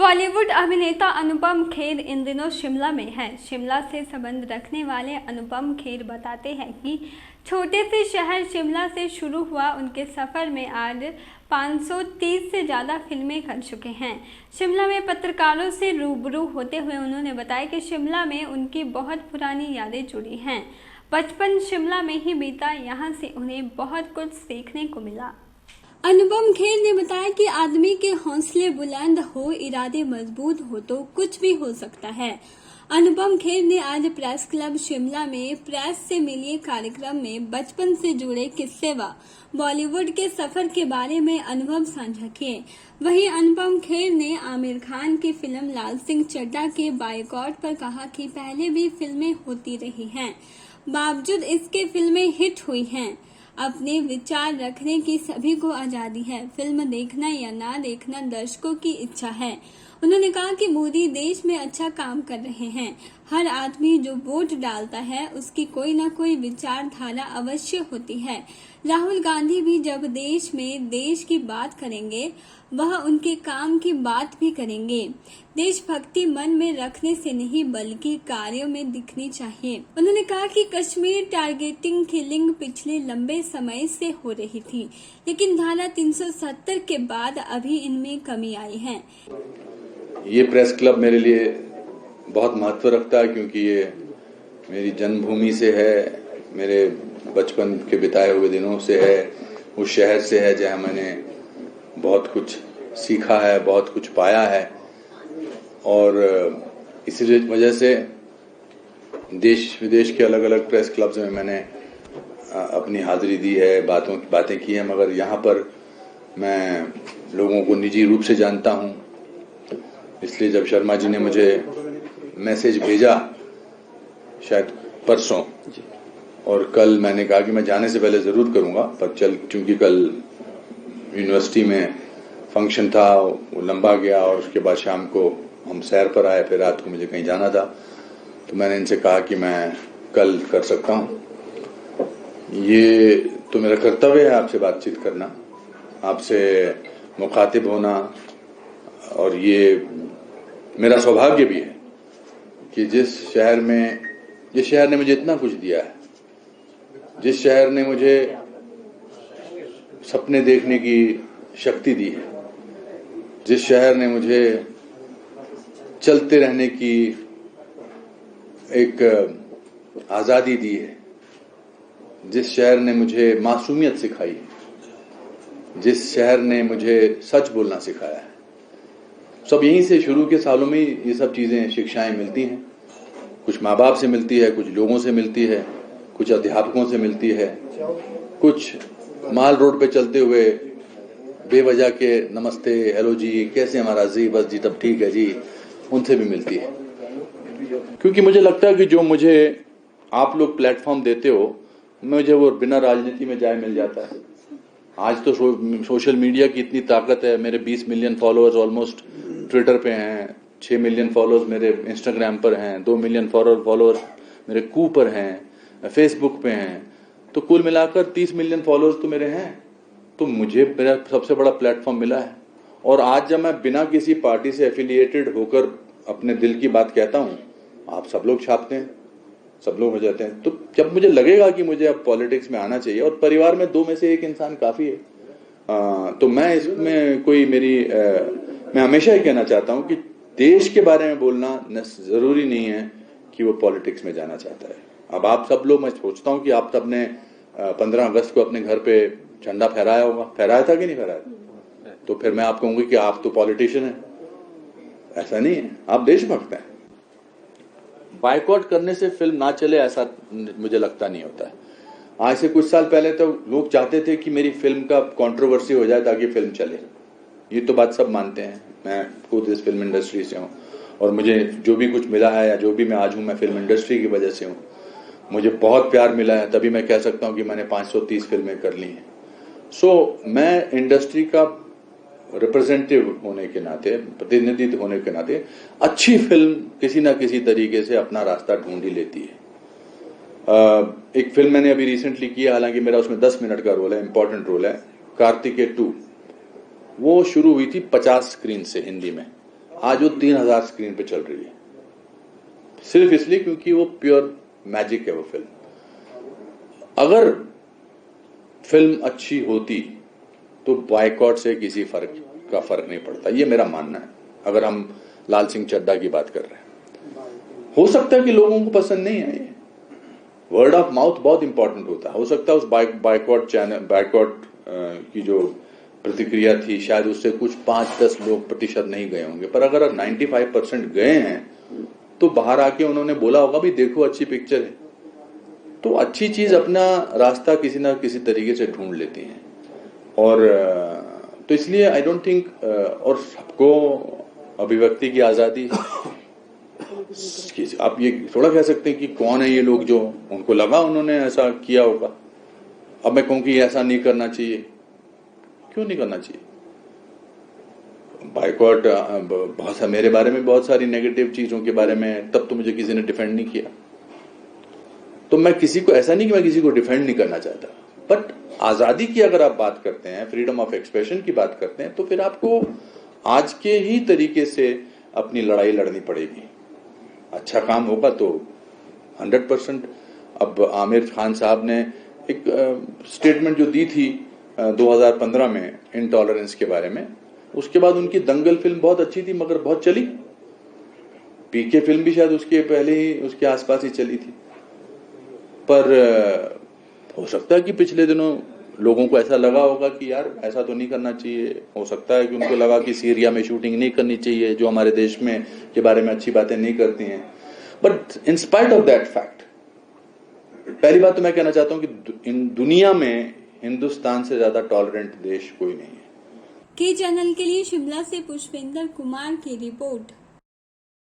बॉलीवुड अभिनेता अनुपम खेर इन दिनों शिमला में हैं। शिमला से संबंध रखने वाले अनुपम खेर बताते हैं कि छोटे से शहर शिमला से शुरू हुआ उनके सफ़र में आज 530 से ज़्यादा फिल्में कर चुके हैं। शिमला में पत्रकारों से रूबरू होते हुए उन्होंने बताया कि शिमला में उनकी बहुत पुरानी यादें जुड़ी हैं। बचपन शिमला में ही बीता, यहाँ से उन्हें बहुत कुछ सीखने को मिला। अनुपम खेर ने बताया कि आदमी के हौसले बुलंद हो, इरादे मजबूत हो तो कुछ भी हो सकता है। अनुपम खेर ने आज प्रेस क्लब शिमला में प्रेस से मिलिए कार्यक्रम में बचपन से जुड़े किस्से व बॉलीवुड के सफर के बारे में अनुभव साझा किए। वहीं अनुपम खेर ने आमिर खान की फिल्म लाल सिंह चड्ढा के बायकॉट पर कहा कि पहले भी फिल्में होती रही हैं, बावजूद इसके फिल्में हिट हुई हैं। अपने विचार रखने की सभी को आजादी है, फिल्म देखना या ना देखना दर्शकों की इच्छा है। उन्होंने कहा कि मोदी देश में अच्छा काम कर रहे हैं। हर आदमी जो वोट डालता है उसकी कोई ना कोई विचारधारा अवश्य होती है। राहुल गांधी भी जब देश में देश की बात करेंगे वह उनके काम की बात भी करेंगे। देशभक्ति मन में रखने से नहीं बल्कि कार्यों में दिखनी चाहिए। उन्होंने कहा कि कश्मीर टारगेटिंग किलिंग पिछले लंबे समय से हो रही थी, लेकिन धारा 370 के बाद अभी इनमें कमी आई है। ये प्रेस क्लब मेरे लिए बहुत महत्व रखता है क्योंकि ये मेरी जन्मभूमि से है, मेरे बचपन के बिताए हुए दिनों से है, उस शहर से है जहाँ मैंने बहुत कुछ सीखा है, बहुत कुछ पाया है। और इसी वजह से देश विदेश के अलग अलग प्रेस क्लब्स में मैंने अपनी हाजिरी दी है, बातें की हैं। मगर यहाँ पर मैं लोगों को निजी रूप से जानता हूँ, इसलिए जब शर्मा जी ने मुझे मैसेज भेजा शायद परसों और कल, मैंने कहा कि मैं जाने से पहले ज़रूर करूँगा, पर चूंकि कल यूनिवर्सिटी में फंक्शन था वो लंबा गया और उसके बाद शाम को हम सैर पर आए, फिर रात को मुझे कहीं जाना था, तो मैंने इनसे कहा कि मैं कल कर सकता हूँ। ये तो मेरा कर्तव्य है आपसे बातचीत करना, आपसे मुखातिब होना, और ये मेरा सौभाग्य भी है कि जिस शहर ने मुझे इतना कुछ दिया है, जिस शहर ने मुझे सपने देखने की शक्ति दी है, जिस शहर ने मुझे चलते रहने की एक आज़ादी दी है, जिस शहर ने मुझे मासूमियत सिखाई है, जिस शहर ने मुझे सच बोलना सिखाया है, सब यहीं से शुरू के सालों में ये सब चीज़ें, शिक्षाएं मिलती हैं। कुछ माँ बाप से मिलती है, कुछ लोगों से मिलती है, कुछ अध्यापकों से मिलती है, कुछ माल रोड पे चलते हुए बेवजह के नमस्ते, हेलो जी, कैसे हमारा जी, बस जी तब ठीक है जी, उनसे भी मिलती है। क्योंकि मुझे लगता है कि जो मुझे आप लोग प्लेटफॉर्म देते हो, मुझे वो बिना राजनीति में जाए मिल जाता है। आज तो सोशल मीडिया की इतनी ताकत है, मेरे 20 मिलियन फॉलोअर्स ऑलमोस्ट ट्विटर पे हैं, 6 मिलियन फॉलोअर्स मेरे इंस्टाग्राम पर हैं, 2 मिलियन फॉलोअर्स मेरे कू पर हैं, फेसबुक पे हैं, तो कुल मिलाकर 30 मिलियन फॉलोअर्स तो मेरे हैं। तो मुझे मेरा सबसे बड़ा प्लेटफॉर्म मिला है। और आज जब मैं बिना किसी पार्टी से एफिलिएटेड होकर अपने दिल की बात कहता हूँ, आप सब लोग छापते हैं, सब लोग हो जाते हैं। तो जब मुझे लगेगा कि मुझे अब पॉलिटिक्स में आना चाहिए, और परिवार में 2 में से 1 इंसान काफ़ी है, तो मैं इसमें कोई मैं हमेशा ही कहना चाहता हूँ कि देश के बारे में बोलना ज़रूरी नहीं है कि वो पॉलिटिक्स में जाना चाहता है। अब आप सब लोग, मैं सोचता हूँ कि आप सबने 15 अगस्त को अपने घर पे झंडा फहराया होगा, फहराया था कि नहीं फहराया? तो फिर मैं आप कहूँगी कि आप तो पॉलिटिशियन हैं। ऐसा नहीं है, आप देशभक्त हैं। बायकॉट करने से फिल्म ना चले ऐसा मुझे लगता नहीं होता है। आज से कुछ साल पहले तो लोग चाहते थे कि मेरी फिल्म का कंट्रोवर्सी हो जाए ताकि फिल्म चले। ये तो बात सब मानते हैं। मैं खुद इस फिल्म इंडस्ट्री से हूँ और मुझे जो भी कुछ मिला है या जो भी मैं आज हूँ, मैं फिल्म इंडस्ट्री की वजह से हूँ। मुझे बहुत प्यार मिला है, तभी मैं कह सकता हूँ कि मैंने 530 फिल्में कर ली हैं। मैं इंडस्ट्री का रिप्रेजेंटेटिव होने के नाते, प्रतिनिधि होने के नाते, अच्छी फिल्म किसी ना किसी तरीके से अपना रास्ता ढूंढ ही लेती है। एक फिल्म मैंने अभी रिसेंटली की है, हालांकि मेरा उसमें 10 मिनट का रोल है, इंपॉर्टेंट रोल है, कार्तिकेय 2। वो शुरू हुई थी 50 स्क्रीन से हिंदी में, आज वो 3000 स्क्रीन पे चल रही है, सिर्फ इसलिए क्योंकि वो प्योर मैजिक है वो फिल्म। अगर फिल्म अच्छी होती तो बॉयकॉट से किसी फर्क नहीं पड़ता, ये मेरा मानना है। अगर हम लाल सिंह चड्ढा की बात कर रहे हैं, हो सकता है कि लोगों को पसंद नहीं आए, वर्ड ऑफ माउथ बहुत इंपॉर्टेंट होता है। हो सकता है उस बायकॉट की जो प्रतिक्रिया थी शायद उससे कुछ 5-10 लोग प्रतिशत नहीं गए होंगे, पर अगर 95% गए हैं तो बाहर आके उन्होंने बोला होगा भी देखो अच्छी पिक्चर है। तो अच्छी चीज अपना रास्ता किसी ना किसी तरीके से ढूंढ लेती हैं, और तो इसलिए आई डोंट थिंक, और सबको अभिव्यक्ति की आजादी, आप ये थोड़ा कह सकते हैं कि कौन है ये लोग जो उनको लगा उन्होंने ऐसा किया होगा। अब मैं कहूं कि ऐसा नहीं करना चाहिए, क्यों नहीं करना चाहिए? बायकॉट बहुत सा, मेरे बारे में बहुत सारी नेगेटिव चीजों के बारे में तब तो मुझे किसी ने डिफेंड नहीं किया, तो मैं किसी को, ऐसा नहीं कि मैं किसी को डिफेंड नहीं करना चाहता, बट आजादी की अगर आप बात करते हैं, फ्रीडम ऑफ एक्सप्रेशन की बात करते हैं, तो फिर आपको आज के ही तरीके से अपनी लड़ाई लड़नी पड़ेगी। अच्छा काम होगा तो 100%। अब आमिर खान साहब ने एक स्टेटमेंट जो दी थी 2015 में इनटॉलरेंस के बारे में, उसके बाद उनकी दंगल फिल्म बहुत अच्छी थी मगर बहुत चली। पीके फिल्म भी शायद उसके पहले ही, उसके आसपास ही चली थी। पर हो सकता है कि पिछले दिनों लोगों को ऐसा लगा होगा कि यार ऐसा तो नहीं करना चाहिए। हो सकता है कि उनको लगा कि सीरिया में शूटिंग नहीं करनी चाहिए, जो हमारे देश में के बारे में अच्छी बातें नहीं करती हैं। But in spite of that fact, पहली बात तो मैं कहना चाहता हूं कि इन दुनिया में हिंदुस्तान से ज्यादा टॉलरेंट देश कोई नहीं है। के चैनल के लिए शिमला से पुष्पेंद्र कुमार की रिपोर्ट।